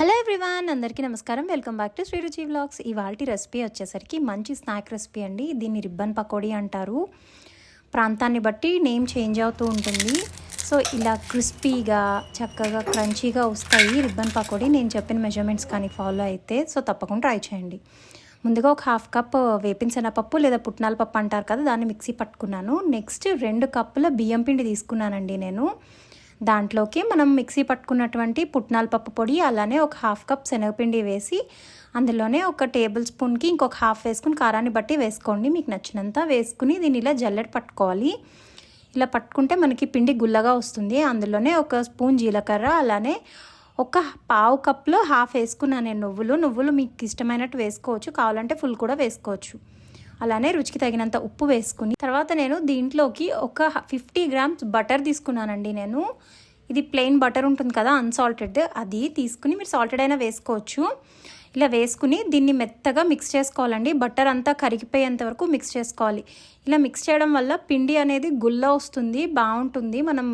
Hello everyone, అందరికీ నమస్కారం. Welcome back to Sriruchi vlogs. ఇవాల్టి రెసిపీ వచ్చేసరికి మంచి స్నాక్ రెసిపీ అండి. దీన్ని రిబ్బన్ పకోడీ అంటారు. ప్రాంతాన్ని బట్టి నేమ్ చేంజ్ అవుతూ ఉంటుంది. సో ఇలా క్రిస్పీగా చక్కగా క్రంచీగా వస్తాయి రిబ్బన్ పకోడీ. నేను చెప్పిన మెజర్మెంట్స్ కానీ ఫాలో అయితే సో తప్పకుండా ట్రై చేయండి. ముందుగా ఒక 1/2 కప్ వేపిన శనగపప్పు లేదా పుట్నాల పప్పు అంటారు కదా, దాన్ని మిక్సీ పట్టుకున్నాను. నెక్స్ట్ 2 కప్పుల బియ్యం పిండి తీసుకున్నానండి నేను. దాంట్లోకి మనం మిక్సీ పట్టుకున్నటువంటి పుట్నాల పప్పు పొడి, అలానే ఒక 1/2 కప్ శనగపిండి వేసి అందులోనే ఒక టేబుల్ స్పూన్కి ఇంకొక 1/2 వేసుకుని కారాన్ని బట్టి వేసుకోండి. మీకు నచ్చినంత వేసుకుని దీన్ని ఇలా జల్లెడ పట్టుకోవాలి. ఇలా పట్టుకుంటే మనకి పిండి గుల్లగా వస్తుంది. అందులోనే ఒక స్పూన్ జీలకర్ర, అలానే ఒక 1/2 కప్లో 1/2 వేసుకున్నాను నేను నువ్వులు మీకు ఇష్టమైనట్టు వేసుకోవచ్చు, కావాలంటే ఫుల్ కూడా వేసుకోవచ్చు. అలానే రుచికి తగినంత ఉప్పు వేసుకుని తర్వాత నేను దీంట్లోకి ఒక 50 గ్రామ్స్ బటర్ తీసుకున్నానండి. నేను ఇది ప్లెయిన్ బటర్ ఉంటుంది కదా, అన్సాల్టెడ్, అది తీసుకుని మీరు సాల్టెడ్ అయినా వేసుకోవచ్చు. ఇలా వేసుకుని దీన్ని మెత్తగా మిక్స్ చేసుకోవాలండి. బటర్ అంతా కరిగిపోయేంత వరకు మిక్స్ చేసుకోవాలి. ఇలా మిక్స్ చేయడం వల్ల పిండి అనేది గుల్ల వస్తుంది, బాగుంటుంది. మనం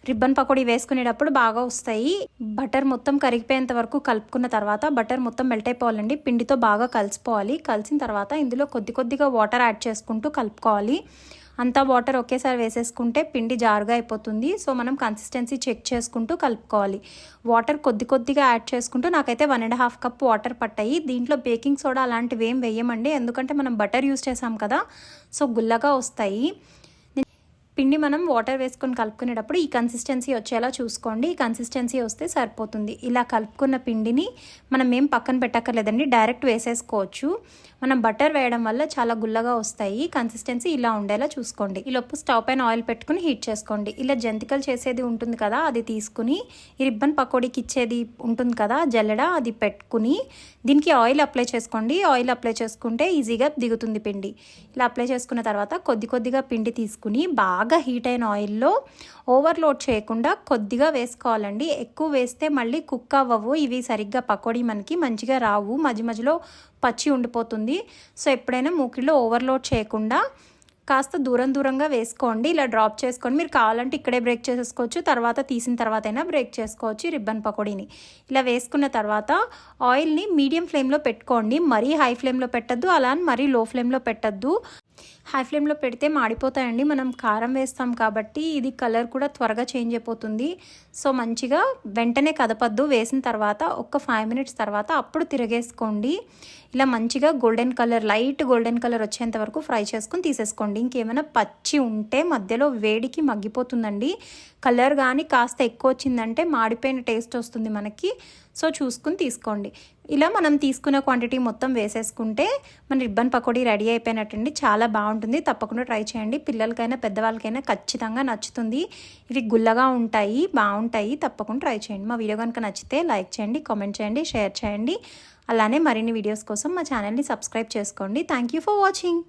రిబ్బన్ పకోడీ వేసుకునేటప్పుడు బాగా వస్తాయి. బటర్ మొత్తం కరిగిపోయేంత వరకు కలుపుకున్న తర్వాత బటర్ మొత్తం మెల్ట్ అయిపోవాలండి. పిండితో బాగా కలిసిపోవాలి. కలిసిన తర్వాత ఇందులో కొద్దిగా వాటర్ యాడ్ చేసుకుంటూ కలుపుకోవాలి. అంతా వాటర్ ఒకేసారి వేసేసుకుంటే పిండి జారుగా అయిపోతుంది. సో మనం కన్సిస్టెన్సీ చెక్ చేసుకుంటూ కలుపుకోవాలి. వాటర్ కొద్దిగా యాడ్ చేసుకుంటూ నాకైతే 1.5 కప్ వాటర్ పట్టాయి. దీంట్లో బేకింగ్ సోడా అలాంటివి ఏం వేయమండి, ఎందుకంటే మనం బటర్ యూస్ చేసాం కదా, సో గుల్లగా వస్తాయి. పిండి మనం వాటర్ వేసుకొని కలుపుకునేటప్పుడు ఈ కన్సిస్టెన్సీ వచ్చేలా చూసుకోండి. ఈ కన్సిస్టెన్సీ వస్తే సరిపోతుంది. ఇలా కలుపుకున్న పిండిని మనం ఏం పక్కన పెట్టక్కర్లేదండి, డైరెక్ట్ వేసేసుకోవచ్చు. మనం బటర్ వేయడం వల్ల చాలా గుల్లగా వస్తాయి. కన్సిస్టెన్సీ ఇలా ఉండేలా చూసుకోండి. ఈ లోపు స్టవ్ పైన ఆయిల్ పెట్టుకుని హీట్ చేసుకోండి. ఇలా జంతికలు చేసేది ఉంటుంది కదా, అది తీసుకుని ఈ రిబ్బన్ పకోడీకి ఇచ్చేది ఉంటుంది కదా జల్లెడ, అది పెట్టుకుని దీనికి ఆయిల్ అప్లై చేసుకోండి. ఆయిల్ అప్లై చేసుకుంటే ఈజీగా దిగుతుంది పిండి. ఇలా అప్లై చేసుకున్న తర్వాత కొద్దిగా పిండి తీసుకుని బాగా హీట్ అయిన ఆయిల్లో ఓవర్లోడ్ చేయకుండా కొద్దిగా వేసుకోవాలండి. ఎక్కువ వేస్తే మళ్ళీ కుక్ అవ్వవు, ఇవి సరిగ్గా పకోడీ మనకి మంచిగా రావు, మధ్యలో పచ్చి ఉండిపోతుంది. సో ఎప్పుడైనా మూకిల్లో ఓవర్లోడ్ చేయకుండా కాస్త దూరంగా వేసుకోండి. ఇలా డ్రాప్ చేసుకోండి. మీరు కావాలంటే ఇక్కడే బ్రేక్ చేసేసుకోవచ్చు, తర్వాత తీసిన తర్వాత అయినా బ్రేక్ చేసుకోవచ్చు రిబ్బన్ పకోడీని. ఇలా వేసుకున్న తర్వాత ఆయిల్ని మీడియం ఫ్లేమ్లో పెట్టుకోండి. మరీ హై ఫ్లేమ్లో పెట్టద్దు, అలా మరీ లో ఫ్లేమ్లో పెట్టద్దు. హై ఫ్లేమ్లో పెడితే మాడిపోతాయండి. మనం కారం వేస్తాం కాబట్టి ఇది కలర్ కూడా త్వరగా చేంజ్ అయిపోతుంది. సో మంచిగా వెంటనే కదపద్దు. వేసిన తర్వాత ఒక 5 మినిట్స్ తర్వాత అప్పుడు తిరగేసుకోండి. ఇలా మంచిగా లైట్ గోల్డెన్ కలర్ వచ్చేంత వరకు ఫ్రై చేసుకొని తీసేసుకోండి. ఇంకేమైనా పచ్చి ఉంటే మధ్యలో వేడికి మగ్గిపోతుందండి. కలర్ కానీ కాస్త ఎక్కువ వచ్చిందంటే మాడిపోయిన టేస్ట్ వస్తుంది మనకి. సో చూసుకుని తీసుకోండి. ఇలా మనం తీసుకున్న క్వాంటిటీ మొత్తం వేసేసుకుంటే మన రిబ్బన్ పకోడీ రెడీ అయిపోయినట్టండి. చాలా బాగుంటుంది, తప్పకుండా ట్రై చేయండి. పిల్లలకైనా పెద్దవాళ్ళకైనా ఖచ్చితంగా నచ్చుతుంది. ఇవి గుల్లగా ఉంటాయి, బాగుంటాయి, తప్పకుండా ట్రై చేయండి. మా వీడియో కనుక నచ్చితే లైక్ చేయండి, కామెంట్ చేయండి, షేర్ చేయండి. అలానే మరిన్ని వీడియోస్ కోసం మా ఛానల్ని సబ్స్క్రైబ్ చేసుకోండి. Thank you for watching.